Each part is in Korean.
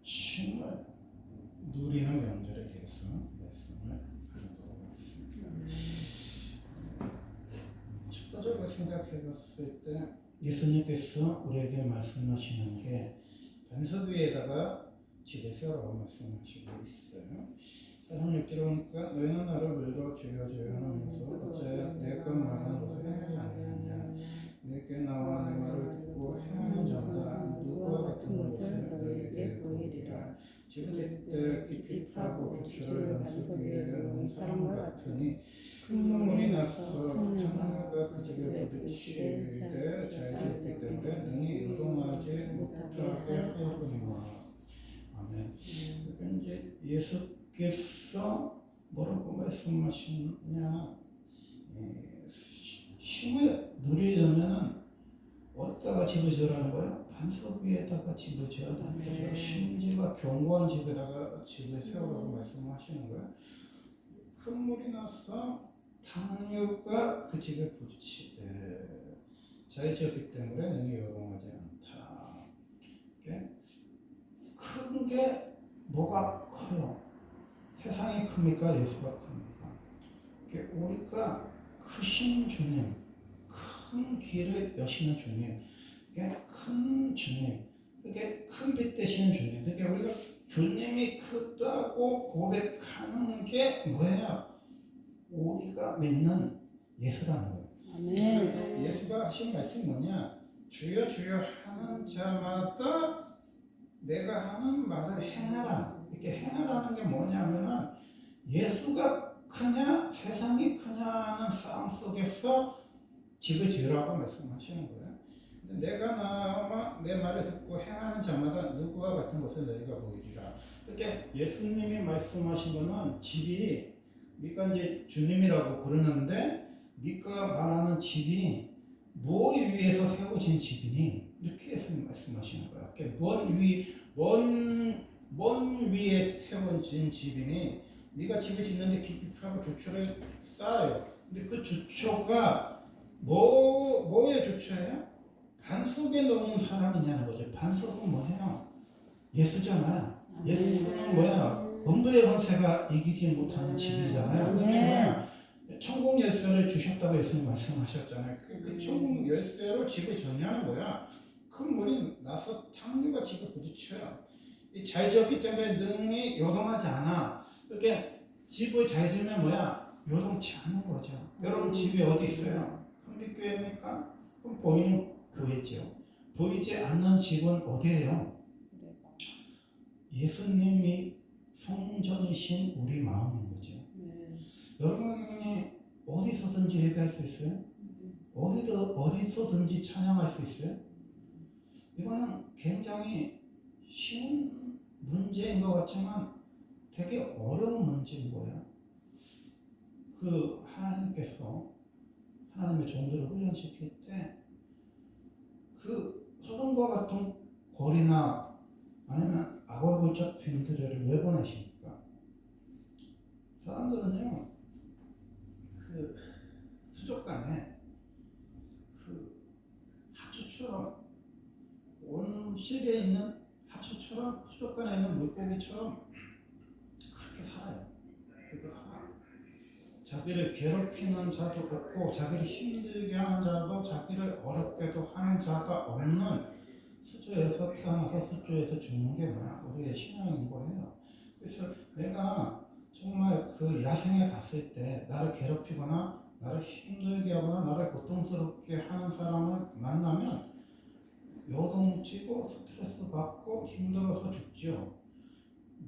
쉼을 누리는 명절에 대해서 말씀을 하도록 하겠습니다. 첫 번째로 생각해 봤을 때 예수님께서 우리에게 말씀하시는 게 반석 위에다가 집을 세우라고 말씀하시고 있어요. 46절에 보니까 너희는 나를 물러 죽여줘야 하면서 어찌하여 내가 말하는 것을 행하지 아니하느냐. 내게 나와 내 말을 듣고 행하는 자마다 누구와 같은 것을 너희에게 보이리라. 집을 짓되 깊이 파고 주철을 반석 위에 놓은 사람과 같으니 큰 물이 나서 창문과 그 집에 부딪히되 잘 지었기 때문에 능히 요동하지 못하게 하였거니와. 아멘. 이제 예수께서 뭐라고 말씀하시냐? 쉼을 누리려면은 어디다가 집을 지으라는 거예요? 반석 위에다가 집을 지어야 되는 거죠. 심지가 견고한 집에다가 집을 세우라고 말씀하시는 거예요. 큰 물이 나서 당류가 그 집에 부딪히되 잘 지었기 때문에 능히 요동하지 않다. 큰 게 뭐가 커요? 세상이 큽니까? 예수가 큽니까? 우리가 크신 주님, 큰 길을 여시는 주님, 큰 주님, 큰 빛 되시는 주님, 우리가 주님이 크다고 고백하는 게 뭐예요? 우리가 믿는 예수라는 거예요. 아멘. 예수가 하신 말씀이 뭐냐? 주여 주여 하는 자마다 내가 하는 말을 행하라. 이렇게 행하라는 게 뭐냐면은 예수가 크냐 세상이 크냐 하는 싸움 속에서 집을 지으라고 말씀하시는 거예요. 근데 내가 나와 내 말을 듣고 행하는 자마다 누구와 같은 것을 너희가 보이리라. 이렇게 예수님이 말씀하신 거는 집이 네가 이제 주님이라고 부르는데 네가 말하는 집이 뭐 위에서 세워진 집이니? 이렇게 예수님 말씀하시는 거야. 뭔 위에 세워진 집이니? 네가 집을 짓는데 깊이 파고 주초를 쌓아요. 근데 그 주초가 뭐의 주초예요? 반석에 놓은 사람이냐는 거죠. 반석은 뭐예요? 예수잖아요. 예수는 뭐야? 음부의 권세가 이기지 못하는 집이잖아요. 그게 뭐야? 천국 열쇠를 주셨다고 예수님 말씀하셨잖아요. 그 천국 열쇠로 집을 정리하는 거야. 큰 물이 나서 탕류가 집에 부딪혀요. 잘 지었기 때문에 능히 요동하지 않아. 이렇게 집을 잘 지으면 뭐야? 요동치 않는 거죠. 여러분 집이 어디 있어요? 큰빛교회입니까? 그럼 보이는 교회죠. 보이지 않는 집은 어디예요? 예수님이 성전이신 우리 마음인 거죠. 여러분이 어디서든지 예배할 수 있어요? 어디서든지 찬양할 수 있어요? 이거는 굉장히 쉬운 문제인 것 같지만 되게 어려운 문제인 거예요. 하나님께서 하나님의 종들을 훈련시킬 때 소돔과 같은 거리나 아니면 악어굴적 빈들을 왜 보내십니까? 사람들은요, 수족관에 하초처럼 온실에 있는 하초처럼 수족관에 있는 물고기처럼 그렇게 살아요. 자기를 괴롭히는 자도 없고 자기를 힘들게 하는 자도 자기를 어렵게도 하는 자가 없는 수조에서 태어나서 수조에서 죽는 게 뭐야? 우리의 신앙인 거예요. 그래서 내가 정말 야생에 갔을 때 나를 괴롭히거나 나를 힘들게 하거나 나를 고통스럽게 하는 사람을 만나면 요동치고 스트레스 받고 힘들어서 죽죠.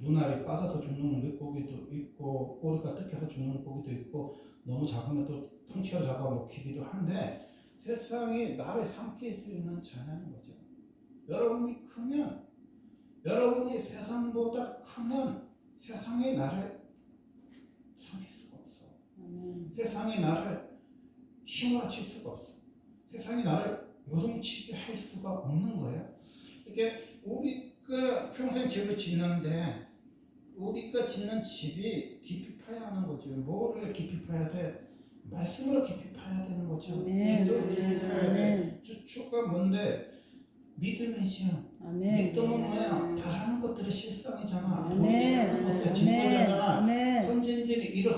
눈알이 빠져서 죽는 물고기도 있고 꼬리가 뜯겨서 죽는 물고기도 있고 너무 작으면 또 통째로 잡아먹히기도 한데 세상이 나를 삼킬 수 있는 자냐는 거죠. 여러분이 크면 여러분이 세상보다 크면 세상이 나를 삼킬 수가 없어. 세상이 나를 휘몰아칠 수가 없어. 세상이 나를 요동치게 할 수가 없는 거예요. 이게 우리가 평생 집을 짓는데 우리가 짓는 집이 깊이 파야 하는 거죠. 뭐를 깊이 파야 돼? 말씀으로 깊이 파야 되는 거죠. 기도로 깊이 파야 돼. 주초가 뭔데? 믿음이지요. 믿음은 뭐야? 바라는 것들을 실수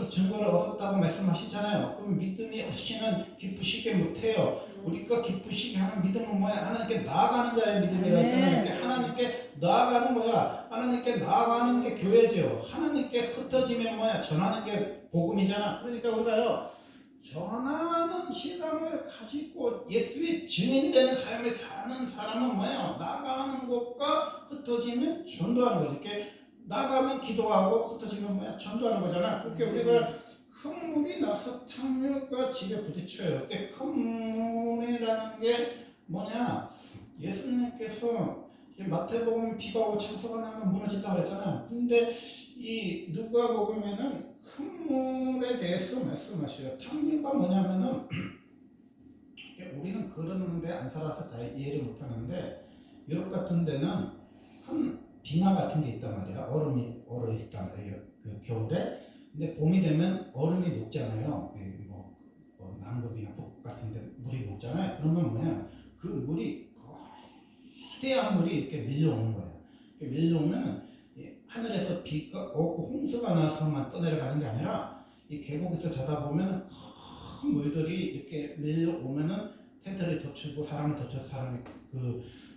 예수님께서 증거를 얻었다고 말씀하시잖아요. 그럼 믿음이 없이는 기쁘시게 못해요. 우리가 기쁘시게 하는 믿음은 뭐야? 하나님께 나아가는 자의 믿음이라 했잖아요. 이렇게 하나님께 나아가는 거야. 하나님께 나아가는 게 교회죠. 하나님께 흩어지면 뭐야? 전하는 게 복음이잖아. 그러니까 우리가요, 전하는 신앙을 가지고 예수의 증인되는 삶을 사는 사람은 뭐예요? 나가는 것과 흩어지면 전도하는 거죠. 이렇게 나가면 기도하고 흩어지면 뭐야? 전도하는 거잖아. 그렇게 우리가 큰 물이 나서 탕물과 집에 부딪혀요. 이렇게 큰 물이라는 게 뭐냐? 예수님께서 마태복음 비가 오고 창수가 나면 무너진다고 그랬잖아. 근데 이 누가복음에는 큰 물에 대해서 말씀하셔요. 탕류가 뭐냐면은 우리는 그러는데 안 살아서 잘 이해를 못하는데 유럽 같은 데는 큰 빙하 같은 게 있단 말이야. 얼음이 얼어 있단 말이에요. 그 겨울에. 근데 봄이 되면 얼음이 녹잖아요. 뭐 남극이나 북극 같은 데 물이 녹잖아요. 그러면 뭐야? 그 물이 거대한 물이 이렇게 밀려오는 거예요. 이렇게 밀려오면 하늘에서 비가 오고 홍수가 나서만 떠내려가는 게 아니라 이 계곡에서 자다 보면 큰 물들이 이렇게 밀려오면은 텐트를 덮치고 사람을 덮쳐서 사람이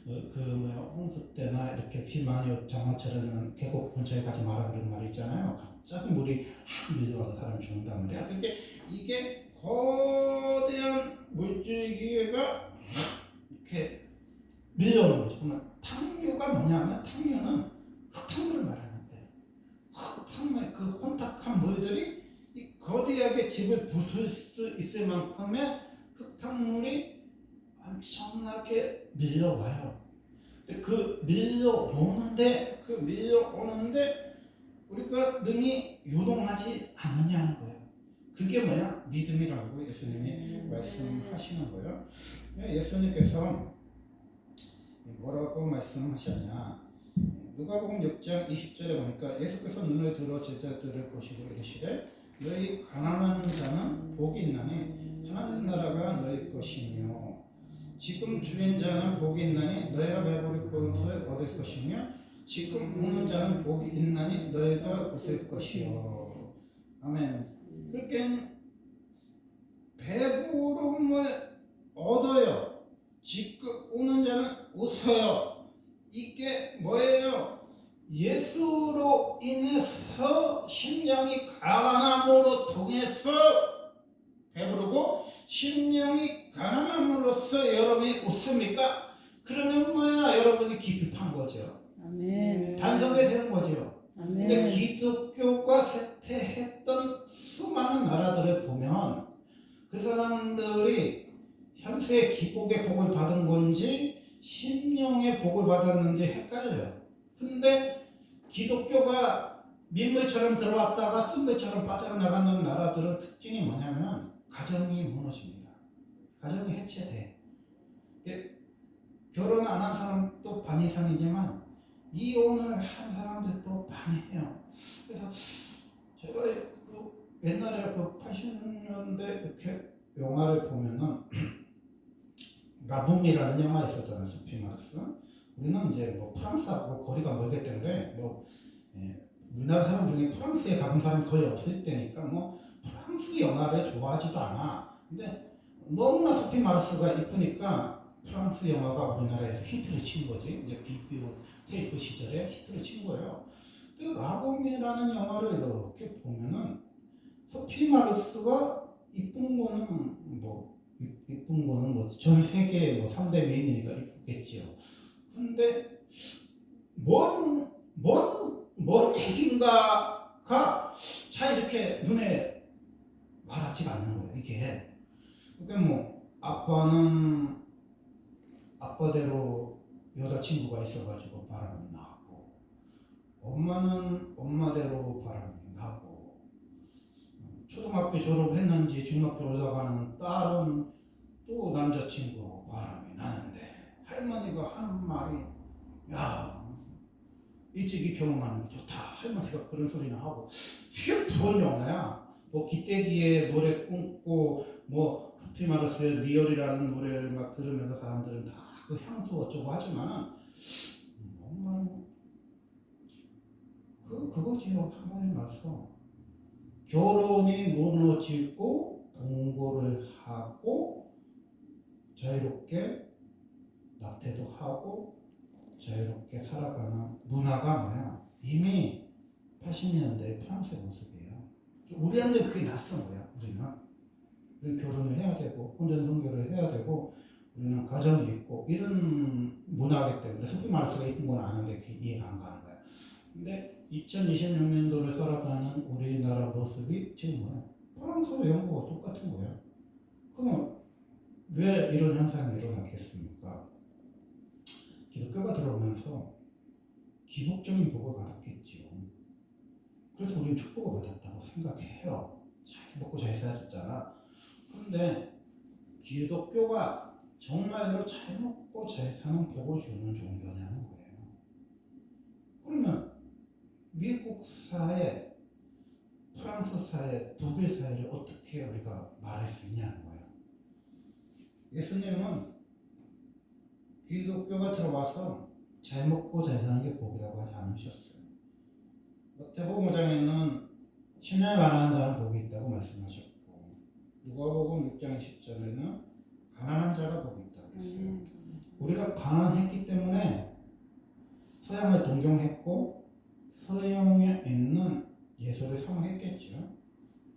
홍수 때나 이렇게 비 많이 장마철에는 계곡 근처에 가지 마라 그런 말이 있잖아요. 갑자기 물이 확 밀려와서 사람이 죽는단 말이야. 그러니까 이게 거대한 물줄기가 이렇게 밀려오는 거죠. 그러면 탕류가 뭐냐면 탕류는 흙탕물을 말하는 거예요. 흙탕물, 그 혼탁한 물들이 이 거대하게 집을 부술 수 있을 만큼의 흙탕물이 엄청나게 밀려와요. 근데 그 밀려오는데 우리가 능히 유동하지 않느냐는 거예요. 그게 뭐야? 믿음이라고 예수님이 말씀하시는 거예요. 예수님께서 뭐라고 말씀하셨냐? 누가복음 6장 20절에 보니까 예수께서 눈을 들어 제자들을 보시고 이르시되 너희 가난한 자는 복이 있나니 하나님 나라가 너희 것이며 지금 주인 자는 복이 있나니 너희가 배부를 것을 얻을 것이며 지금 우는 자는 복이 있나니 너희가 웃을 것이요. 아멘. 그러니까 배부름을 얻어요. 지금 우는 자는 웃어요. 이게 뭐예요? 예수로 인해서 심령이 가난함으로 통해서 배부르고 심령이 가난함으로써 여러분이 웃습니까? 그러면 뭐야? 여러분이 깊이 판 거죠. 아멘. 반성에 세운 거죠. 아멘. 근데 기독교가 쇠퇴했던 수많은 나라들을 보면 그 사람들이 현세의 기복의 복을 받은 건지 심령의 복을 받았는지 헷갈려요. 근데 기독교가 민물처럼 들어왔다가 쓴물처럼 빠져나가는 나라들은 특징이 뭐냐면 가정이 무너집니다. 가정이 해체돼. 결혼 안 한 사람도 반 이상이지만 이혼을 한 사람들도 반이에요. 그래서 제가 옛날에 80년대 이렇게 영화를 보면은 라붐이라는 영화 있었잖아요. 소피 마르스. 우리는 이제 뭐 프랑스하고 거리가 멀기 때문에 우리나라 사람 중에 프랑스에 가본 사람이 거의 없을 때니까 프랑스 영화를 좋아하지도 않아. 근데 너무나 소피 마르스가 이쁘니까 프랑스 영화가 우리나라에서 히트를 친 거지. 이제 비디오 테이프 시절에 히트를 친 거예요. 근데 라붐이라는 영화를 이렇게 보면은 소피 마르스가 이쁜 거는 전 세계 3대 메인이니까 이쁘겠지요. 근데 뭔 얘기인가가 잘 이렇게 눈에 와닿지가 않는 거예요. 이게. 그러니까 아빠는 아빠대로 여자친구가 있어가지고 바람이 나고, 엄마는 엄마대로 바람이 나고, 초등학교 졸업했는지 중학교 올라가는 딸은 또 남자친구하고 바람이 나는데 할머니가 하는 말이 야 일찍이 결혼하는 게 좋다. 할머니가 그런 소리나 하고 이게 부원 영화야. 기대기에 노래 꿈고 소피 마르스의 리얼이라는 노래를 막 들으면서 사람들은 다 그 향수 어쩌고 하지만은 정말 그거지요. 한마디로 말해서 결혼이 무너지고 동거를 하고 자유롭게 낙태도 하고 자유롭게 살아가는 문화가 뭐야? 이미 80년대 프랑스의 모습이에요. 우리한테 그게 낯선 거야. 우리는 결혼을 해야 되고 혼전 성결을 해야 되고 우리는 가정이 있고 이런 문화이기 때문에 소피 마르스가 있는 건 아는데 그게 이해가 안 가는 거야. 근데 2026년도를 살아가는 우리나라 모습이 지금 뭐야? 프랑스와 영국과 똑같은 거야. 그러면 왜 이런 현상이 일어났겠습니까? 기독교가 들어오면서 기복적인 복을 받았겠지요. 그래서 우리는 축복을 받았다고 생각해요. 잘 먹고 잘 살았잖아. 그런데 기독교가 정말로 잘 먹고 잘 사는 복을 주는 종교냐는 거예요. 그러면 미국 사회, 프랑스 사회, 독일 사회를 어떻게 우리가 말할 수 있냐는 거예요. 예수님은 기독교가 들어와서 잘 먹고 잘 사는 게 복이라고 하지 않으셨어요. 마태복음 5장에는 심령이 가난한 자는 복이 있다고 말씀하셨고 누가복음 6장 10절에는 가난한 자가 복이 있다고 했어요. 우리가 가난했기 때문에 서양을 동경했고 서양에 있는 예수를 사모했겠죠.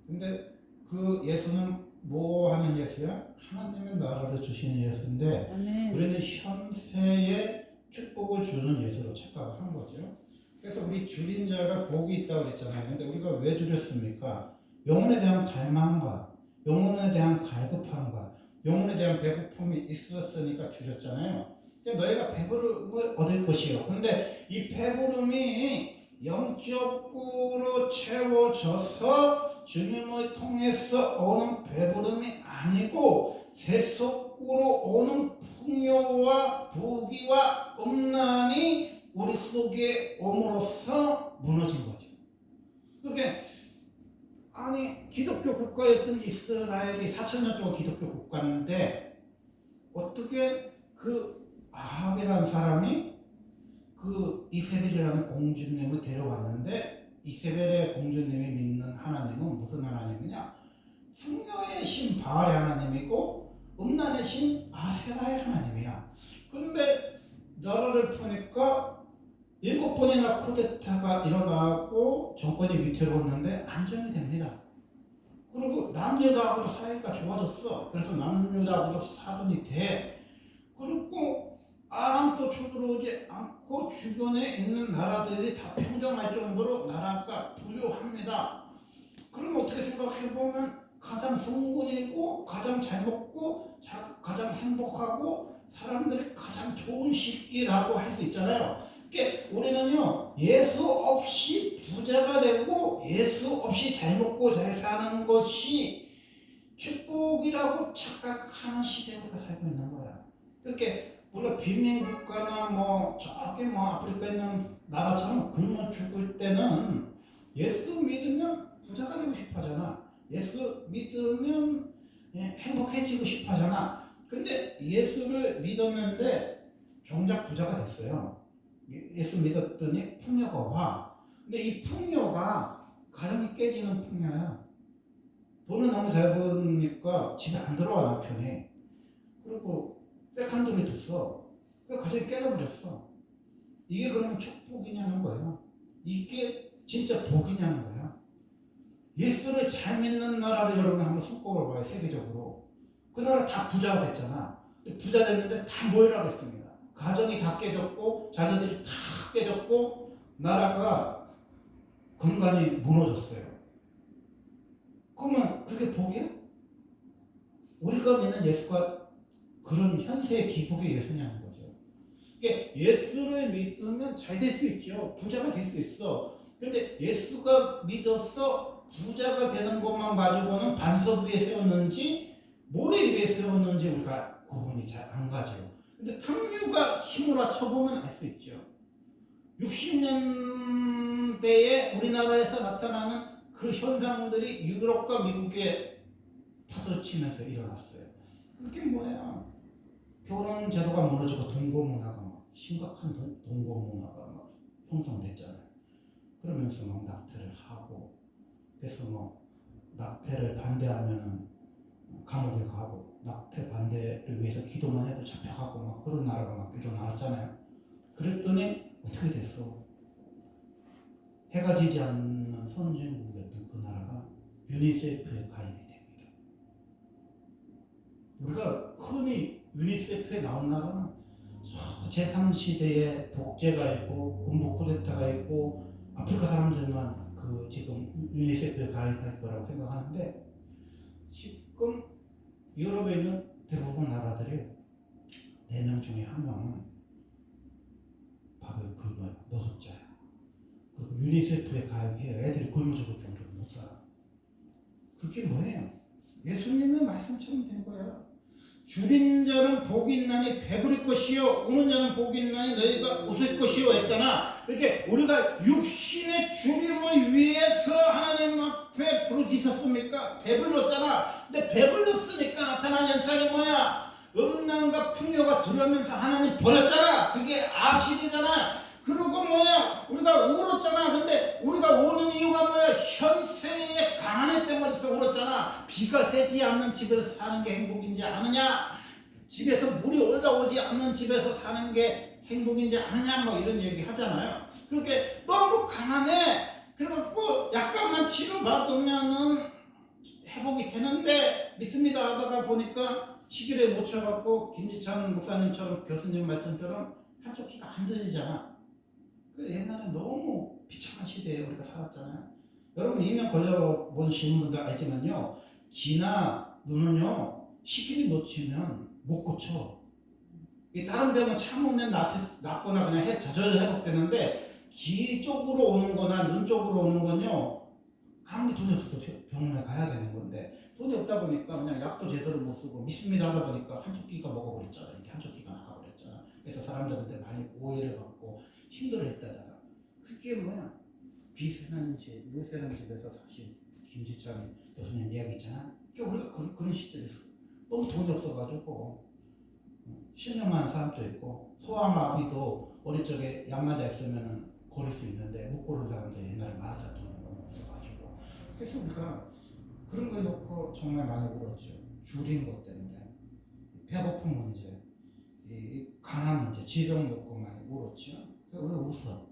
근데 그 예수는 뭐 하는 예수야? 하나님의 나라를 주시는 예수인데 우리는 현세에 축복을 주는 예수로 착각한 거죠. 그래서 우리 줄인 자가 복이 있다고 그랬잖아요. 근데 우리가 왜 줄였습니까? 영혼에 대한 갈망과 영혼에 대한 갈급함과 영혼에 대한 배고픔이 있었으니까 줄였잖아요. 근데 너희가 배부름을 얻을 것이요. 근데 이 배부름이 영적으로 채워져서 주님을 통해서 오는 배부름이 아니고 세속으로 오는 풍요와 부귀와 음란이 우리 속에 옴으로써 무너진 거죠. 그게 아니 기독교 국가였던 이스라엘이 4,000년 동안 기독교 국가인데 어떻게 그 아합이라는 사람이 그 이세벨이라는 공주님을 데려왔는데 이세벨의 공주님이 믿는 하나님은 무슨 하나님이냐? 풍요의 신 바알의 하나님이고 음란의 신 아세라의 하나님이야. 그런데 나라를 보니까 7번이나 쿠데타가 일어나고 정권이 위태로웠는데 안정이 됩니다. 그리고 남유다하고도 사이가 좋아졌어. 그래서 남유다하고도 사돈이 돼. 그리고 아람도 쳐들어오지 않고 주변에 있는 나라들이 다 평정할 정도로 나라가 부유합니다. 그럼 어떻게 생각해보면 가장 성공이고 가장 잘 먹고 가장 행복하고 사람들이 가장 좋은 시기라고 할 수 있잖아요. 그러니까 우리는요 예수 없이 부자가 되고 예수 없이 잘 먹고 잘 사는 것이 축복이라고 착각하는 시대에 우리가 살고 있는 거야. 그렇게 우리가 빈민국가나 뭐 저기 뭐 아프리카에 있는 나라처럼 굶어 죽을 때는 예수 믿으면 부자가 되고 싶어 하잖아. 예수 믿으면 행복해지고 싶어 하잖아. 근데 예수를 믿었는데 정작 부자가 됐어요. 예수 믿었더니 풍요가 와. 근데 이 풍요가 가정이 깨지는 풍요야. 돈을 너무 잘 버니까 집에 안 들어와 남편이. 그리고 세컨드를 뒀어. 그 가정이 깨져버렸어. 이게 그러면 축복이냐는 거예요. 이게 진짜 복이냐는 거야. 예수를 잘 믿는 나라를 여러분 한번 손꼽아 봐요. 세계적으로. 그 나라 다 부자가 됐잖아. 부자 됐는데 다 모여라 했습니다. 가정이 다 깨졌고 자녀들이 다 깨졌고 나라가 근간이 무너졌어요. 그러면 그게 복이야? 우리가 믿는 예수가 그런 현세의 기복의 예수냐는 거죠. 그러니까 예수를 믿으면 잘 될 수 있죠. 부자가 될 수 있어. 그런데 예수가 믿어서 부자가 되는 것만 가지고는 반석 위에 세웠는지 모래 위에 세웠는지 우리가 구분이 잘 안 가죠. 근데 탐유가 힘을 합쳐보면 알 수 있죠. 60년대에 우리나라에서 나타나는 그 현상들이 유럽과 미국에 파도치면서 일어났어요. 그게 뭐야? 결혼 제도가 무너지고 동거 문화가 막 심각한 동거 문화가 막 형성됐잖아요. 그러면서 막 낙태를 하고 그래서 뭐 낙태를 반대하면은 감옥에 가고 낙태 반대를 위해서 기도만 해도 잡혀가고 막 그런 나라가 막 일어났잖아요. 그랬더니 어떻게 됐어? 해가 지지 않는 선진국이었던 그 나라가 유니세프에 가입이 됩니다. 우리가 흔히 유니세프에 나온 나라는 제3시대에 독재가 있고 군부 쿠데타가 있고 아프리카 사람들만 그 지금 유니세프에 가입할 거라고 생각하는데, 지금 유럽에 있는 대부분 나라들이 4명 중에 1명은 바로 굶어요. 노숙자야. 그리고 유니세프에 가입해요. 애들이 굶어 죽을 정도로 못 살아. 그게 뭐예요? 예수님의 말씀처럼 된 거야. 줄인 자는 복이 있나니 배부릴 것이요 우는 자는 복이 있나니 너희가 웃을 것이요 했잖아. 이렇게 우리가 육신의 줄임을 위해서 하나님 앞에 부르짖었습니까? 배불렀잖아. 근데 배불렀으니까 나타난 현상이 뭐야? 음란과 풍요가 들어오면서 하나님 버렸잖아. 그게 암시되잖아. 그리고 뭐야? 우리가 울었잖아. 근데 우리가 우는 이유가 뭐야? 현세의 가난에 때문에 울었잖아. 비가 새지 않는 집에서 사는 게 행복인지 아느냐? 집에서 물이 올라오지 않는 집에서 사는 게 행복인지 아느냐? 뭐 이런 얘기 하잖아요. 그게 너무 가난해. 그래갖고 약간만 치료받으면은 회복이 되는데 믿습니다 하다가 보니까 시기를 못 쳐갖고 김지찬 목사님처럼 교수님 말씀처럼 한쪽 귀가 안 들리잖아. 그 옛날에 너무 비참한 시대에 우리가 살았잖아요. 여러분 이명 걸려보시는 분들 알지만요, 귀나 눈은요 시기를 놓치면 못 고쳐. 이 다른 병은 참으면 낫거나 그냥 자주 회복되는데, 귀 쪽으로 오는 거나 눈 쪽으로 오는 건요 아무리 돈이 없어도 병원에 가야 되는 건데, 돈이 없다 보니까 그냥 약도 제대로 못 쓰고 믿습니다 하다 보니까 한쪽 귀가 먹어버렸잖아. 이렇게 한쪽 귀가 나가버렸잖아. 그래서 사람들한테 많이 오해를 받고 힘들어했다잖아. 그게 뭐야? 비세난 집, 무세난 집에서 사실 김지찬 교수님 이야기잖아. 그러니까 우리가 그런 시절이었어. 너무 돈이 없어가지고 실명한 사람도 있고 소아마비도 어릴 적에 약 맞아 있으면 고를 수 있는데 못 고른 사람도 옛날에 많았잖아. 돈이 너무 없어가지고. 그래서 우리가 그런 거 놓고 정말 많이 울었죠. 줄인 것 때문에, 배고픈 문제, 이 가난 문제, 지병 놓고 많이 울었죠. 우리가 웃어.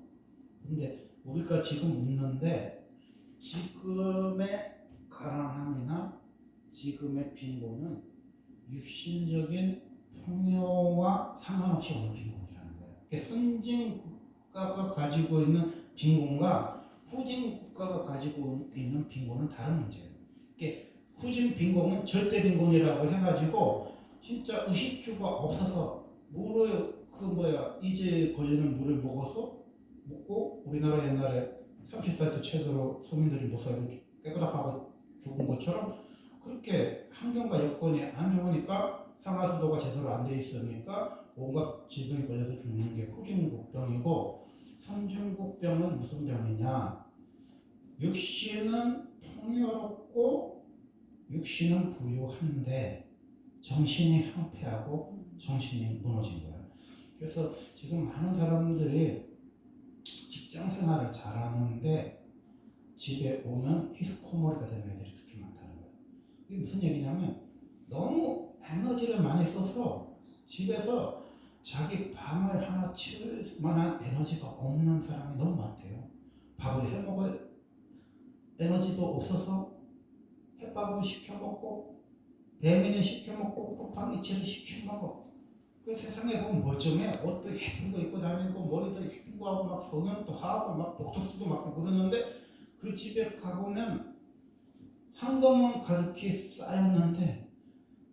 근데 우리가 지금 웃는데 지금의 가난함이나 지금의 빈곤은 육신적인 풍요와 상관없이 오는 빈곤이라는 거예요. 그러니까 선진 국가가 가지고 있는 빈곤과 후진 국가가 가지고 있는 빈곤은 다른 문제예요. 그러니까 후진 빈곤은 절대 빈곤이라고 해가지고 진짜 의식주가 없어서 물을 이제 걸리는 물을 먹고 우리나라 옛날에 30살 때 최대로 서민들이 못 살고 깨끗하고 죽은 것처럼 그렇게 환경과 여건이 안 좋으니까 상하수도가 제대로 안 돼 있으니까 온갖 질병이 걸려서 죽는 게 후진국병이고, 선진국병은 무슨 병이냐? 육신은 풍요롭고 육신은 부유한데 정신이 황폐하고 정신이 무너진 거예요. 그래서 지금 많은 사람들이 직장 생활을 잘하는데 집에 오면 히스코모리가 되는 애들이 그렇게 많다는 거예요. 이게 무슨 얘기냐면 너무 에너지를 많이 써서 집에서 자기 밤을 하나 치울 만한 에너지가 없는 사람이 너무 많대요. 밥을 해먹을 에너지도 없어서 햇밥을 시켜먹고 배민을 시켜먹고 쿠팡이치를 시켜먹어. 그 세상에 보면 멀쩡해. 옷도 예쁜 거 입고 다니고 머리도 예쁜 거 하고 막 성형도 하고 막 보톡스도 맞고 그러는데, 그 집에 가보면 한검은 가득히 쌓였는데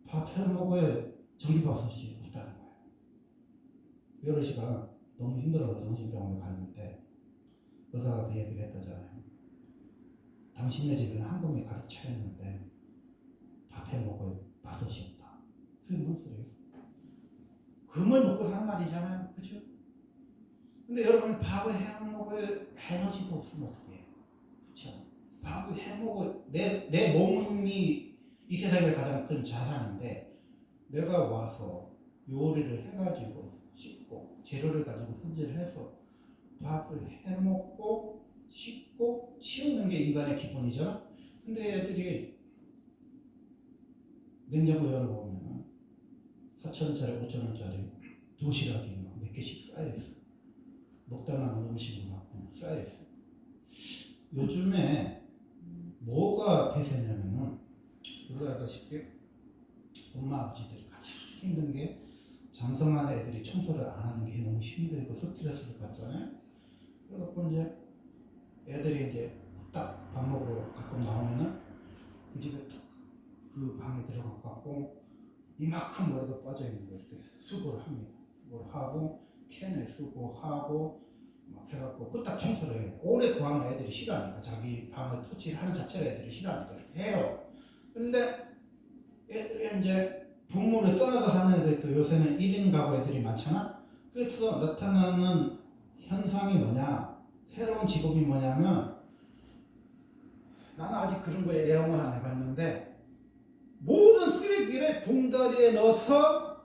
밥 해먹을 전기밥솥이 없다는 거예요. 여러 시간 너무 힘들어서 정신병원에 갔는데 의사가 그 얘기를 했다잖아요. 당신네 집에는 한검이 가득 차였는데 밥 해먹을 밥솥이 없다. 그게 뭔 소리예요? 금을 먹고 사는 말이잖아요. 그죠? 근데 여러분, 밥을 해먹을 에너지도 없으면 어떻게 해요? 그렇죠? 밥을 해먹을 내 몸이 이 세상에 가장 큰 자산인데, 내가 와서 요리를 해가지고 씻고 재료를 가지고 손질을 해서 밥을 해먹고 씻고 치우는 게 인간의 기본이잖아. 근데 근데 애들이 냉장고 열어보면 4,000원짜리 5,000원짜리 도시락이 막 몇 개씩 쌓여있어. 먹다 남은 음식이 막 쌓여있어. 요즘에 뭐가 대세냐면은 우리가 알다시피 엄마 아버지들이 가장 힘든 게 장성한 애들이 청소를 안 하는 게 너무 힘들고 스트레스를 받잖아요. 그래갖고 이제 애들이 이제 딱 밥 먹으러 가끔 나오면은 그 집에 탁 그 방에 들어가갖고 이만큼 머리가 빠져 있는 거 이렇게 수거를 합니다. 수거를 하고 캔에 수거하고 막 해갖고 그딱 청소를 해요. 오래 구하면 애들이 싫어하니까 자기 방을 터치하는 자체를 애들이 싫어하니까 이렇게 해요. 근데 애들이 이제 부모를 떠나서 사는 애들이 또 요새는 1인 가구 애들이 많잖아. 그래서 나타나는 현상이 뭐냐, 새로운 직업이 뭐냐면, 나는 아직 그런 거에 애용을 안 해봤는데 모든 쓰레기를 봉다리에 넣어서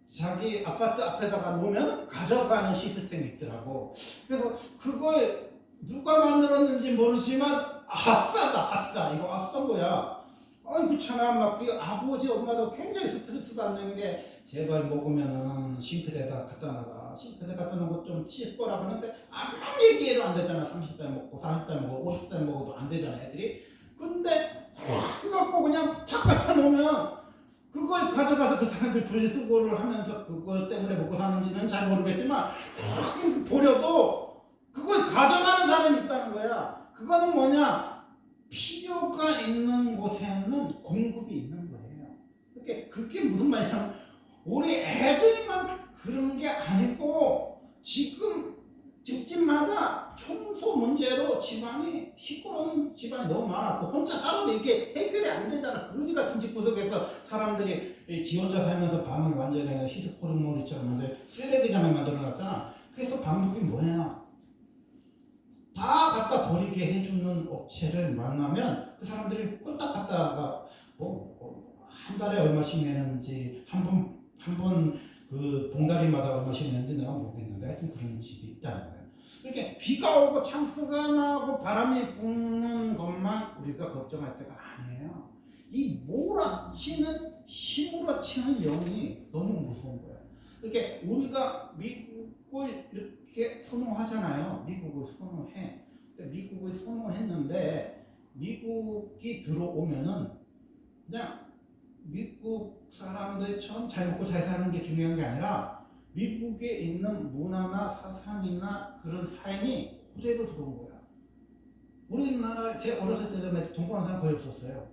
자기 아파트 앞에다가 놓으면 가져가는 시스템이 있더라고. 그래서 그걸 누가 만들었는지 모르지만 아싸다, 아싸, 이거 아싸 뭐야. 아이 그렇잖아. 막 그 아버지 엄마도 굉장히 스트레스 받는 게 제발 먹으면은 싱크대에다 갖다 놔라. 싱크대 갖다 놓은 거 좀 씻거라 그러는데 아무 얘기해도 안 되잖아. 30살 먹고 40살 먹고 50살 먹어도 안 되잖아 애들이. 근데 그거 그냥 탁 갖다 놓으면 그걸 가져가서 그 사람들 분리수거를 하면서 그것 때문에 먹고 사는지는 잘 모르겠지만 버려도 그걸 가져가는 사람이 있다는 거야. 그거는 뭐냐, 필요가 있는 곳에는 공급이 있는 거예요. 그게 무슨 말이냐면 우리 애들만 그런 게 아니고 지금 집집마다 청소 문제로 집안이 시끄러운 집안이 너무 많았고 혼자 살아도 이게 해결이 안 되잖아. 그지 같은 집구석에서 사람들이 지 혼자 살면서 방을 완전히 히스코르모리처럼 완전 쓰레기장을 만들어놨잖아. 그래서 방법이 뭐야? 다 갖다 버리게 해주는 업체를 만나면 그 사람들이 꼴딱 갖다가 한 달에 얼마씩 내는지 한 번 그 봉다리마다 얼마씩 내는지 내가 모르겠는데 하여튼 그런 집이 있다는 거예요. 이렇게 비가 오고 창수가 나고 바람이 부는 것만 우리가 걱정할 때가 아니에요. 이 몰아치는 힘으로 치는 영이 너무 무서운 거예요. 이렇게 우리가 미국을 이렇게 선호하잖아요. 미국을 선호해. 미국을 선호했는데 미국이 들어오면은 그냥 미국 사람들처럼 잘 먹고 잘 사는 게 중요한 게 아니라 미국에 있는 문화나 사상이나 그런 삶이 그대로 들어온 거야. 우리나라 제 어렸을 때 동거하는 사람 거의 없었어요.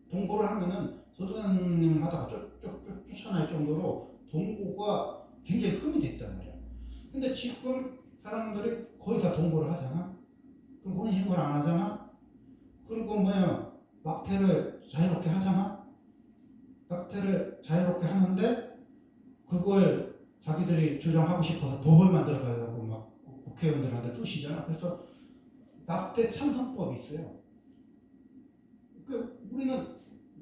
동거를 하면은 소장님 하다가 쫓아날 정도로 동거가 굉장히 흠이 됐단 말이야. 근데 지금 사람들이 거의 다 동거를 하잖아. 그리고 혼인신고를 안 하잖아. 그리고 뭐야, 낙태를 자유롭게 하잖아. 낙태를 자유롭게 하는데 그걸 자기들이 주장하고 싶어서 법을 만들어달라고 막 국회의원들한테 쏘시잖아. 그래서 낙태 찬성법이 있어요. 우리는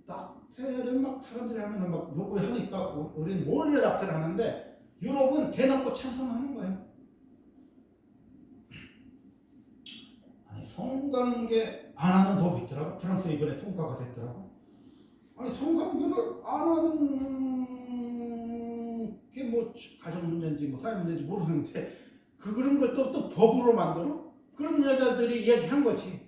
낙태를 막 사람들이 하면 막 욕을 하니까 우리는 몰래 낙태를 하는데 유럽은 대놓고 찬성하는 거예요. 아니 성관계 안 하는 법이 있더라고. 프랑스에 이번에 통과가 됐더라고. 아니 성관계를 안 하는 게 뭐 가정 문제인지 뭐 사회 문제인지 모르는데 그런 걸 또 법으로 만들어? 그런 여자들이 이야기한 거지.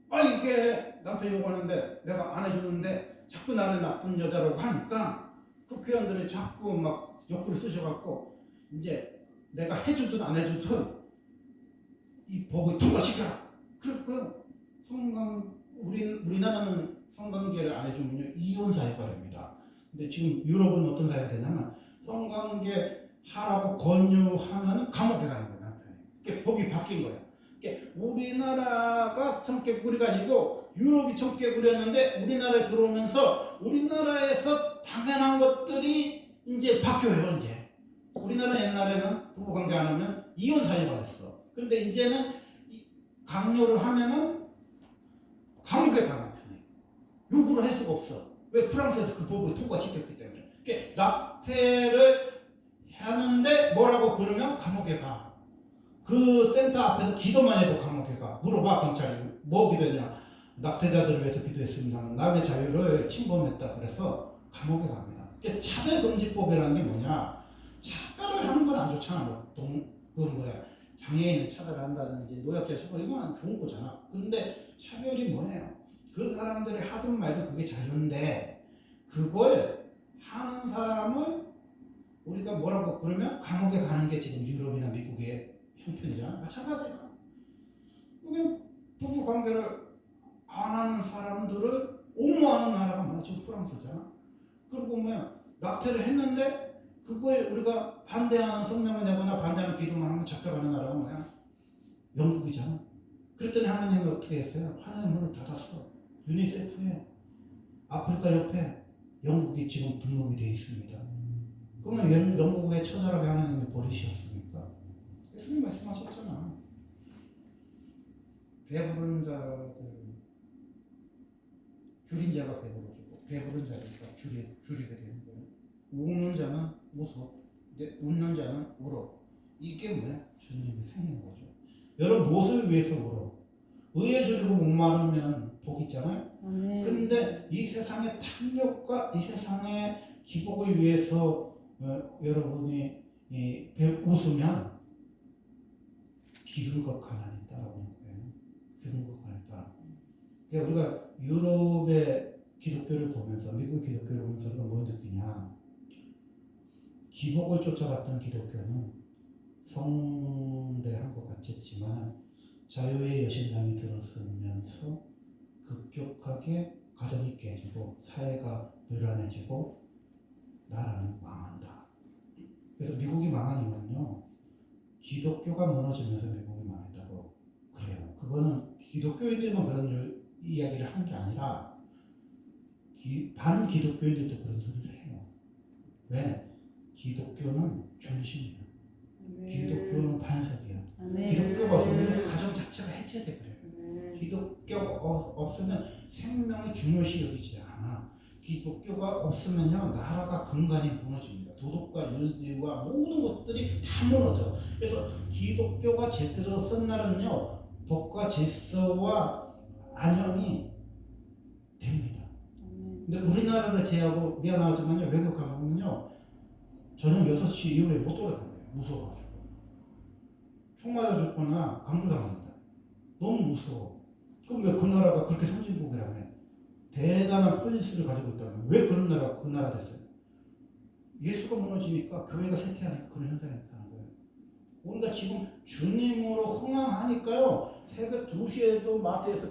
아 이게 남편 욕하는데 내가 안 해주는데 자꾸 나를 나쁜 여자라고 하니까 국회의원들이 자꾸 막 욕구를 쓰셔갖고 이제 내가 해주든 안 해주든 이 법을 통과시켜라. 그랬고요. 우리나라는 성관계를 안 해주면 이혼 사유가 됩니다. 근데 지금 유럽은 어떤 사유가 되냐면 성관계 하라고 권유하면 감옥에 가는 거예요, 남편이. 그게 법이 바뀐 거예요. 우리나라가 청개구리가 아니고 유럽이 청개구리였는데 우리나라에 들어오면서 우리나라에서 당연한 것들이 이제 바뀌어요. 이제 우리나라 옛날에는 부부관계 안 하면 이혼 사유가 됐어. 근데 이제는 강요를 하면은 감옥에 가는 편이에요. 요구를 할 수가 없어. 왜? 프랑스에서 그 법을 통과시켰기 때문에. 낙태를 하는데 뭐라고 그러면 감옥에 가. 그 센터 앞에서 기도만 해도 감옥에 가. 물어봐 경찰이 뭐 기도했냐. 낙태자들을 위해서 기도했습니다는 남의 자유를 침범했다 그래서 감옥에 갑니다. 이게 차별금지법이라는 게 뭐냐? 차별을 하는 건 안 좋잖아. 그건 뭐야? 장애인을 차별한다든지 노약자 차별 이건 안 좋은 거잖아. 그런데 차별이 뭐예요? 그 사람들이 하든 말든 그게 자유인데 그걸 하는 사람을 우리가 뭐라고 그러면 감옥에 가는 게 지금 유럽이나 미국의 형편이잖아. 마찬가지야. 그게 부부 관계를 안 하는 사람들을 옹호하는 나라가 뭐야? 지금 프랑스잖아. 그리고 뭐야? 낙태를 했는데 그걸 우리가 반대하는 성명을 내거나 반대하는 기도만 하면 잡혀가는 나라가 뭐야? 영국이잖아. 그랬더니 하나님이 어떻게 했어요? 하나님 문을 닫았어. 유니세프에 아프리카 옆에 영국이 지금 등록이 돼 있습니다. 그러면 영국의 처절하게 하나님이 버리셨습니까? 예수님 말씀하셨잖아. 배부른 자들 줄인 자가 배부러지고 배부른 자가 줄이게 되는 거예요. 웃는 자는 웃어, 웃는 자는 울어. 이게 뭐야? 주님이 생긴 거죠. 여러분 무엇을 위해서 울어? 의에 줄이고 목마르면 복 있잖아요. 그런데 이 세상의 탐욕과 이 세상의 기복을 위해서 여러분이 웃으면 기근과 가난이 따라오는 거예요. 기근과 가난이 따라오는 거예요. 그러니까 우리가 유럽의 기독교를 보면서 미국 기독교를 보면서 우리가 뭐 느끼냐? 기복을 쫓아갔던 기독교는 성대한 것 같았지만 자유의 여신상이 들어서면서 급격하게 가정이 깨지고 사회가 불안해지고 나라는 망한다. 그래서 미국이 망한 이유는요. 기독교가 무너지면서 미국이 망했다고 그래요. 그거는 기독교인들만 그런 이야기를 한 게 아니라 반기독교인들도 그런 소리를 해요. 왜? 기독교는 중심이야. 기독교는 반석이야. 기독교가 없으면 가정 자체가 해체돼 그래요. 기독교가 없으면 생명이 중요시 여기지 않아. 기독교가 없으면요 나라가 근간이 무너집니다. 도덕과 윤리와 모든 것들이 다 무너져. 그래서 기독교가 제대로 선 날은요 법과 질서와 안녕이 됩니다. 근데 우리나라를 제외하고 미안하지만요 외국 가보면요 저녁 6시 이후에 못 돌아다녀요. 무서워가지고 총 맞아 죽거나 강도당합니다. 너무 무서워. 그럼 왜 그 나라가 그렇게 선진국이라며 대단한 폴리스를 가지고 있다면 왜 그런 나라가 그 나라 됐어요? 예수가 무너지니까 교회가 쇠퇴하니까 그런 현상이 나타나는 거예요. 우리가 지금 주님으로 흥황하니까요 새벽 2시에도 마트에서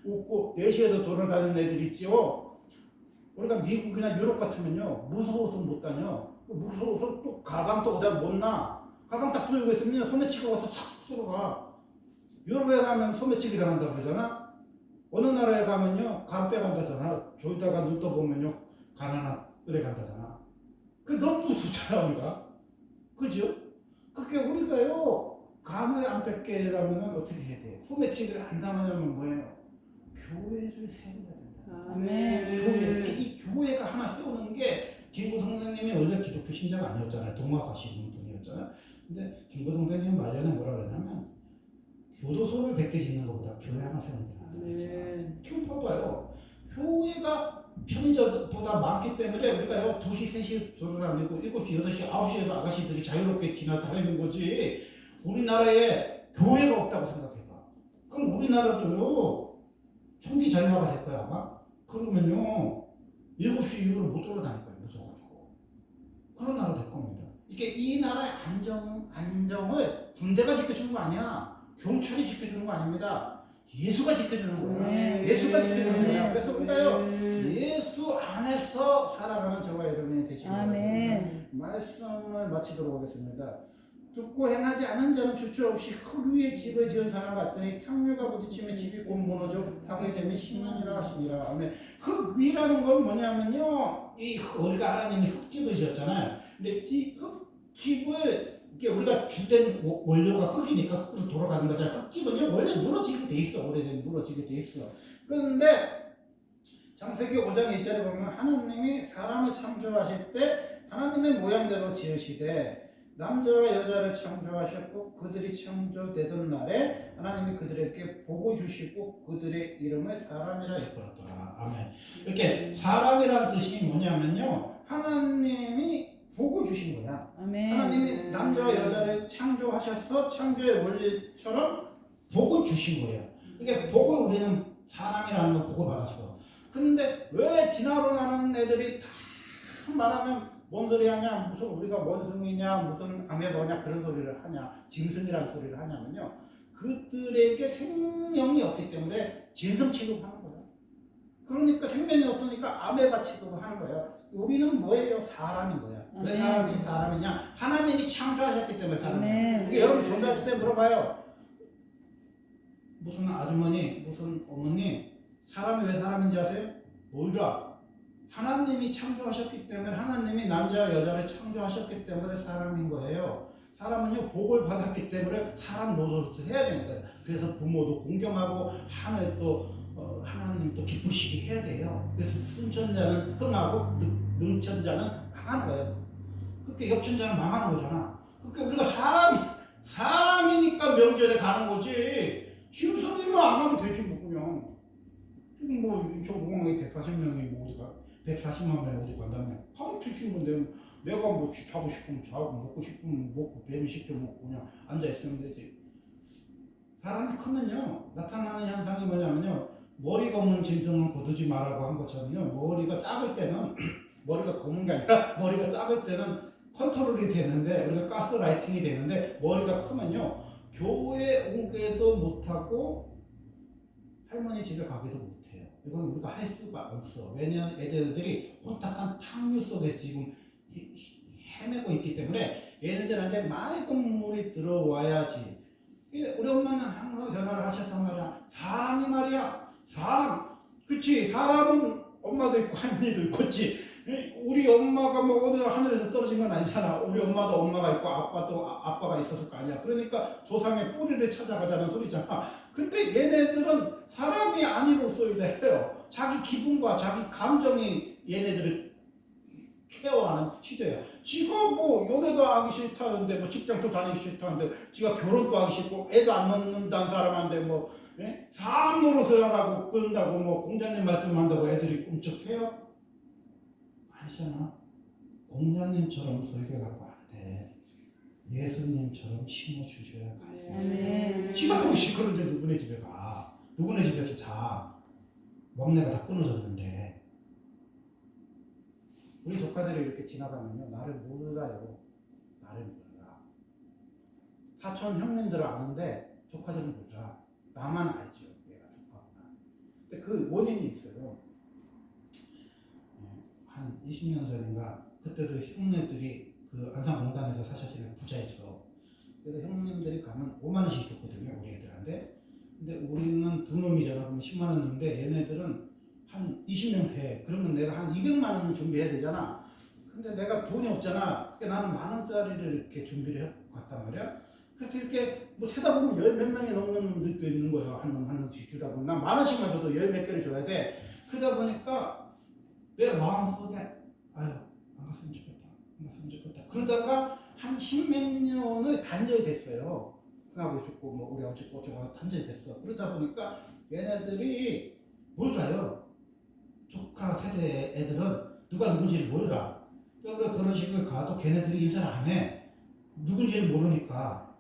웃고 4시에도 돌아다니는 애들 있죠. 우리가 미국이나 유럽 같으면요 무서워서 못 다녀. 무서워서 또 가방 또 어디다 못 놔. 가방 딱 들고 있으면 소매치고 가서 싹 들어가. 유럽에 가면 소매치기 당한다 그러잖아. 어느 나라에 가면요 간 빼간다잖아. 저기다가 눈 떠보면요 가난한 은혜 간다잖아. 그 너무 무섭잖아 우리가. 그죠? 그게 우리가요 감을 안 뺏게 하려면 어떻게 해야 돼? 소매치기를 안 당하려면 뭐예요? 교회를 세워야 된다. 아멘. 교회. 이 교회가 하나 세우는 게 김구 선생님이 원래 기독교 신자가 아니었잖아요. 동학하시는 분이었잖아요. 근데 김구 선생님 말년에 뭐라 그러냐면 교도소를 100개 짓는 것보다 교회 하나 세우는 게 낫다 그랬잖아요. 지금 봐봐요. 교회가 편의점보다 많기 때문에 우리가요 2시, 3시 돌아다니고 7시, 8시, 9시에도 아가씨들이 자유롭게 지나다니는 거지. 우리나라에 교회가 없다고 생각해봐. 그럼 우리나라도요 총기 자유화가 될 거야 아마. 그러면요 7시 이후로 못 돌아다닐 거예요. 무서워가지고. 그런 나라 될 겁니다. 이게 이 나라의 안정을 군대가 지켜주는 거 아니야. 경찰이 지켜주는 거 아닙니다. 예수가 지켜주는 거야. 예수가 지켜주는 거야. 그래서 우리가요 예수 안에서 살아가는 저와 여러분이 되시기 바랍니다. 말씀을 마치도록 하겠습니다. 듣고 행하지 않은 자는 주체 없이 흙 위에 집을 지은 사람 같으니 탕류가 부딪히면 집이 곧 무너져 하게 되면 신문이라 하시니라. 아멘. 흙 위라는 건 뭐냐면요 이 우리가 하나님이 흙집을 지었잖아요. 근데 이 흙집을 이게 우리가 주된 원료가 흙이니까 흙으로 돌아가는 거잖아요. 흙집은요 원래 무너지게 돼 있어. 오래된 무너지게 돼 있어. 그런데 창세기 5장 1절에 보면 하나님이 사람을 창조하실 때 하나님의 모양대로 지으시되 남자와 여자를 창조하셨고 그들이 창조되던 날에 하나님이 그들에게 복을 주시고 그들의 이름을 사람이라 일컬었더라. 아멘. 이렇게 사람이라는 뜻이 뭐냐면요, 하나님이 복을 주신 거야. 아멘. 하나님이 남자와 여자를 창조하셔서 창조의 원리처럼 복을 주신 거예요. 이게 복을 우리는 사람이라는 거 복을 받았어. 그런데 왜 지나고 나는 애들이 다 말하면 뭔 소리 하냐, 무슨 우리가 원숭이냐, 무슨 아메바냐 그런 소리를 하냐, 짐승이라는 소리를 하냐면요, 그들에게 생명이 없기 때문에 짐승 취급하는 거예요. 그러니까 생명이 없으니까 아메바 취급을 하는 거예요. 우리는 뭐예요? 사람인 거야. 왜 사람이 사람이냐? 하나님이 창조하셨기 때문에 사람이에요. 이게 여러분 전도할 때 물어봐요. 무슨 아주머니, 무슨 어머니, 사람이 왜 사람인지 아세요? 몰라. 하나님이 창조하셨기 때문에, 하나님이 남자와 여자를 창조하셨기 때문에 사람인 거예요. 사람은요, 복을 받았기 때문에 사람 노릇을 해야 되는 거예요. 그래서 부모도 공경하고 하나님 또 기쁘시게 해야 돼요. 그래서 순천자는 흥하고 능천자는 망하는 거예요. 그렇게 역천자는 망하는 거잖아. 그러니까 우리가 사람이니까 명절에 가는 거지. 짐승이면 안 가면 되지 뭐. 그냥 지금 뭐 인천공항에 140명이 뭐 어디가 140만 명이 어디 간다며 가면 되지 뭐. 내가 뭐 자고 싶으면 자고 먹고 싶으면 먹고 배미 시켜 먹고 그냥 앉아 있으면 되지. 사람이 크면요 나타나는 현상이 뭐냐면요, 머리가 없는 짐승은 거두지 말라고 한 것처럼요, 머리가 작을 때는 머리가 검은 게 아니라 머리가 작을 때는 컨트롤이 되는데, 우리가 가스라이팅이 되는데, 머리가 크면요 교회 오게도 못하고 할머니 집에 가기도 못해요. 이건 우리가 할 수가 없어. 왜냐하면 애들이 혼탁한 탕류 속에 지금 헤매고 있기 때문에 얘네들한테 맑은 물이 들어와야지. 우리 엄마는 항상 전화를 하셔서 말이야, 사람이 말이야, 사람, 그치, 사람은 엄마도 있고 할머니도 있고, 그치. 우리 엄마가 뭐 어디 하늘에서 떨어진 건 아니잖아. 우리 엄마도 엄마가 있고 아빠도 아빠가 있었을 거 아니야. 그러니까 조상의 뿌리를 찾아가자는 소리잖아. 근데 얘네들은 사람이 아니로서야 해요. 자기 기분과 자기 감정이 얘네들을 케어하는 시대야. 지가 뭐 연애도 하기 싫다는데, 뭐 직장도 다니기 싫다는데, 지가 결혼도 하기 싫고 애도 안 낳는다는 사람한테 뭐 사람 노릇을 하라고 그런다고 뭐 공자님 말씀한다고 애들이 꿈쩍해요? 아니잖아. 공자님처럼 설교하고 안 돼. 예수님처럼 심어주셔야 가요. 지가 보기 싫은데 누구네 집에 가? 누구네 집에서 자? 먹내가 다 끊어졌는데. 우리 조카들이 이렇게 지나가면요, 나를 몰라요. 나를 몰라. 사촌 형님들은 아는데 조카들은 몰라. 나만 알죠. 얘가 조카구나. 근데 그 원인이 있어요. 한 20년 전인가, 그때도 형님들이 그 안산공단에서 사셨으면 부자였어. 그래서 형님들이 가면 5만 원씩 줬거든요, 우리 애들한테. 근데 우리는 두 놈이잖아. 그럼 10만 원인데 얘네들은 한 20명 돼. 그러면 내가 한 200만 원은 준비해야 되잖아. 근데 내가 돈이 없잖아. 그러니까 나는 만 원짜리를 이렇게 준비를 해갖고 갔단 말이야. 그래서 이렇게 뭐 세다 보면 열 몇 명이 넘는 분들도 있는 거야. 한 놈씩 주다 보면. 난 만 원씩만 줘도 열 몇 개를 줘야 돼. 그러다 보니까 내 마음속에 아유, 안 갔으면 좋겠다. 안 갔으면 좋겠다. 그러다가 한 십몇 년을 단절이 됐어요. 큰아버지 죽고 뭐 우리 아버지 죽고 어쩌고 단절이 됐어. 그러다 보니까 얘네들이 몰라요. 조카 세대 애들은 누가 누군지를 몰라. 그러니까 결혼식을 가도 걔네들이 인사를 안 해. 누군지를 모르니까.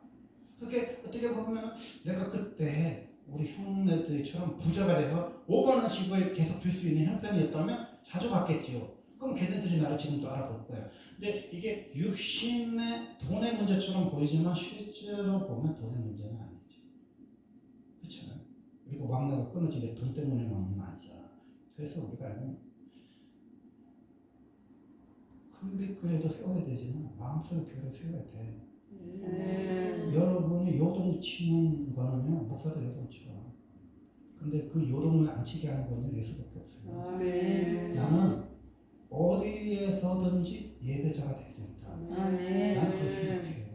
그렇게 어떻게 보면 내가 그때 우리 형네들처럼 부자가 돼서 5만 원씩을 계속 줄 수 있는 형편이었다면 자주 갔겠지요. 그럼 걔네들이 나를 지금 또 알아볼 거야. 근데 이게 육신의 돈의 문제처럼 보이지만 실제로 보면 돈의 문제는 아니지. 그렇잖아요. 그리고 막내가 끊어진 게 돈 때문에 막는 건 아니잖아. 그래서 우리가 큰빛교회도 세워야 되지만 마음속의 교회를 세워야 돼. 여러분이 요동치는 거는요, 목사도 요동치요. 근데 그 요동을 안 치게 하는 거는 예수밖에 없어요. 아멘. 나는 어디에서든지 예배자가 될 수 있다. 아멘. 나는 그렇게 생각해요.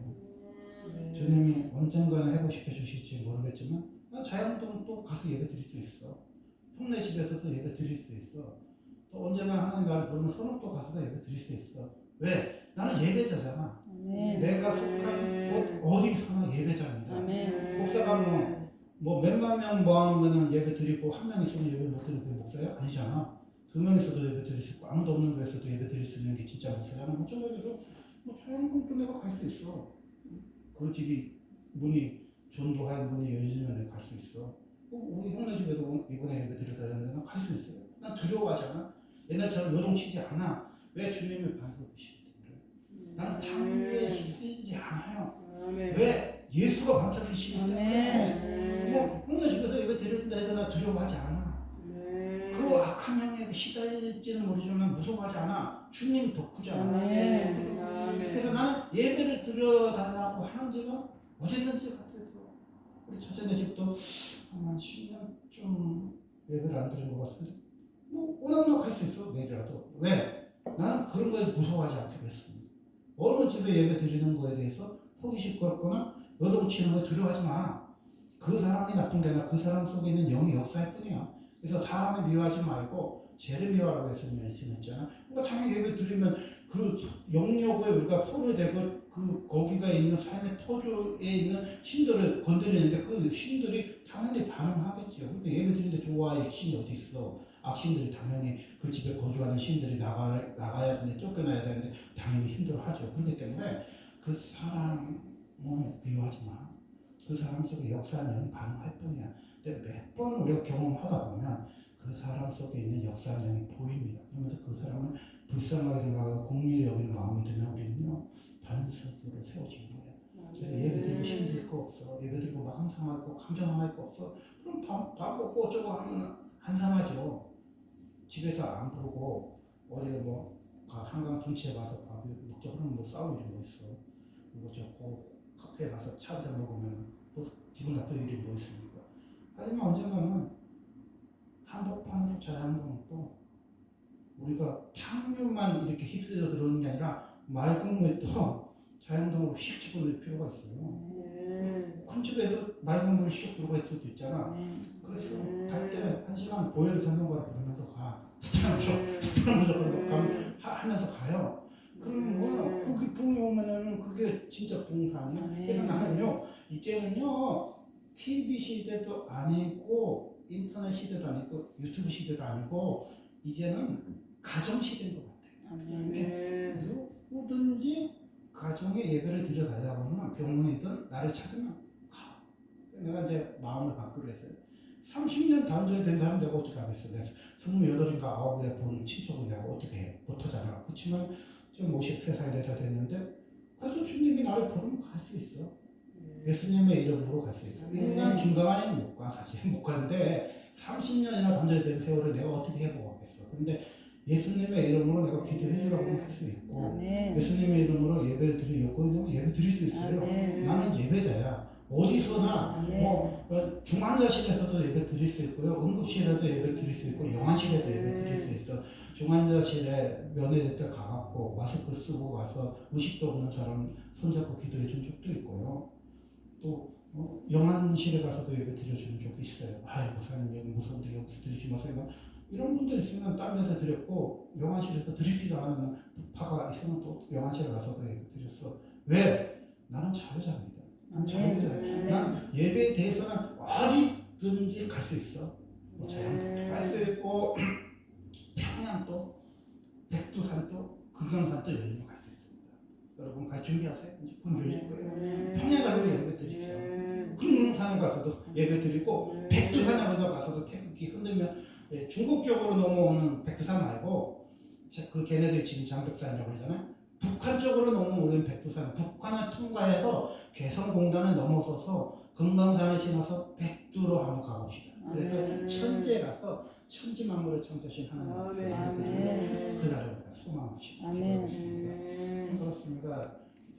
주님이 언젠가는 회복시켜 주실지 모르겠지만 자연동은 또 가서 예배 드릴 수 있어. 형네 집에서도 예배 드릴 수 있어. 또 언젠가 하나님 나를 부르면 선업도 가서도 예배 드릴 수 있어. 왜? 나는 예배자잖아. 내가 속한 곳 어디서나 예배자입니다. 아멘. 목사가 뭐 몇만 명 모아놓으면 예배 드리고 한 명 있으면 예배 못 드리는 게 목사야? 아니잖아. 두 명 있어도 예배 드릴 수 있고 아무도 없는 곳에서도 예배 드릴 수 있는 게 진짜 목사야. 뭐 저거에도 뭐 자연공도 내가 갈 수 있어. 그 집이 문이 전도할 문이 열리면 내가 갈 수 있어. 우리 형네 집에도 이번에 예배 드리다 했는데 난 갈 수 있어요. 난 두려워하지 않아. 옛날처럼 요동치지 않아. 왜 주님을 반석이시기 때문에. 나는 당위에 휩쓸리지 않아요. 왜? 예수가 반석이시기 때문에. 뭐 형네 집에서 예배 드린다 해도 나 두려워하지 않아. 그 악한 영에 시달릴지는 모르지만 무서워하지 않아. 주님이 더 크잖아. 그래서 나는 예배를 드려달라고 하는 집은 어디든지 가도 우리 처제네 집도 한 10년쯤 예배를 안 드린 것 같은데 뭐 오락락 할 수 있어 내일이라도. 왜? 나는 그런 거에 무서워하지 않기로 했습니다. 어느 집에 예배 드리는 거에 대해서 속이 시끄럽거나 요동치는 거에 두려워하지 마. 그 사람이 나쁜 게 아니라 그 사람 속에 있는 영이 역사일 뿐이야. 그래서 사람을 미워하지 말고 죄를 미워하라고 했잖아. 그러니까 당연히 예배 드리면 그 영역을 우리가 손을 대고 그 거기가 있는 삶의 터주에 있는 신들을 건드리는데 그 신들이 당연히 반응하겠죠. 그러니까 예배 드리는데 좋아할 신이 어디 있어? 악신들이 당연히 그 집에 거주하는 신들이 나가야 되는데 쫓겨나야 되는데 당연히 힘들어하죠. 그렇기 때문에 그 사람을 미워하지 마. 그 사람 속에 역사하는 영이 반응할 뿐이야. 근데 몇 번 우리가 경험하다 보면 그 사람 속에 있는 역사하는 영이 보입니다. 그러면서 그 사람은 불쌍하게 생각하고 공의를 여기는 마음이 들면 우리는요 반석으로 세워진 거예요. 그래서 예배 드리고 힘들 거 없어. 예배 드리고 막 항상할 거 감정할 거 없어. 그럼 밥 먹고 어쩌고 하면 한sam하죠. 집에서 안 부르고 어디 뭐 한강 둔치에 가서 밥 먹자 그러면 뭐 싸울 일이 뭐 있어. 그리고 카페에 가서 차 한잔 먹으면 뭐 기분 나쁠 일이 뭐 있습니까? 하지만 언젠가는 한복판으로 자양동도 우리가 탕류만 이렇게 휩쓸려 들어오는 게 아니라 맑은 물에 또 자양동으로 휙 집어넣을 필요가 있어요. 큰 집에도 맑은 물이 슉 들어가 있을 수도 있잖아. 그래서 갈 때 1시간 보혈 선성과를 부르면서 가. 하면서 가요. 그러면 뭐야? 그게 붕이 오면은 그게 진짜 봉사 아니야? 그래서 나는요, 이제는요, TV 시대도 아니고, 인터넷 시대도 아니고, 유튜브 시대도 아니고, 이제는 가정 시대인 것 같아요. 누구든지 가정에 예배를 드려달라고 하면 병원이든 나를 찾으면 가. 내가 이제 마음을 바꾸려 했어요. 30년 단절이 된 사람 내가 어떻게 하겠어? 내가 28인가 9에 본 친척을 내가 어떻게 해? 못하잖아. 그렇지만 지금 53살 내다 됐는데 그래도 주님이 나를 부르면 갈 수 있어. 예수님의 이름으로 갈 수 있어. 인간 김강환이는 못 가. 사실 못 가는데 30년이나 단절이 된 세월을 내가 어떻게 해보겠어. 그런데 예수님의 이름으로 내가 기도해 주라고 할 수 있고 예수님의 이름으로 예배를 드릴 여건이 되면 예배 드릴 수 있어요. 나는 예배자야. 어디서나 뭐 중환자실에서도 예배 드릴 수 있고요. 응급실에도 예배 드릴 수 있고 영안실에도 예배 드릴 수 있어. 중환자실에 면회될 때 가갖고 마스크 쓰고 가서 의식도 없는 사람 손잡고 기도해 준 적도 있고요. 또 영안실에 가서도 예배 드려준 적이 있어요. 아이고 목사님 여기 무서운데 여기서 드리지 마세요. 이런 분들 있으면 딴 데서 드렸고 영안실에서 드리지도 않은 부파가 있으면 또 영안실에 가서도 예배 드렸어. 왜? 나는 자유자입니다. 난 자유자예요. 난 예배에 대해서는 어디든지 갈 수 있어. 뭐 자양도 갈 수 있고 평양도 백두산도 금강산도 여행을 갈 수 있습니다. 여러분 갈 준비하세요. 이제 곧 열릴 거예요. 평양 가서 예배 드립시다. 금강산에 가서도 예배 드리고 백두산에 가서도 태극기 흔들면 중국 쪽으로 넘어오는 백두산 말고 그 걔네들이 지금 장백산이라고 그러잖아요. 북한 쪽으로 넘어오는 우리는 백두산. 북한을 통과해서 개성공단을 넘어서서 금강산을 지나서 백두로 한번 가봅시다. 그래서 천지에 가서 천지만물의 창조신 하나님 앞에서 예배 드리고 그날을 소망합시다. 그렇습니다.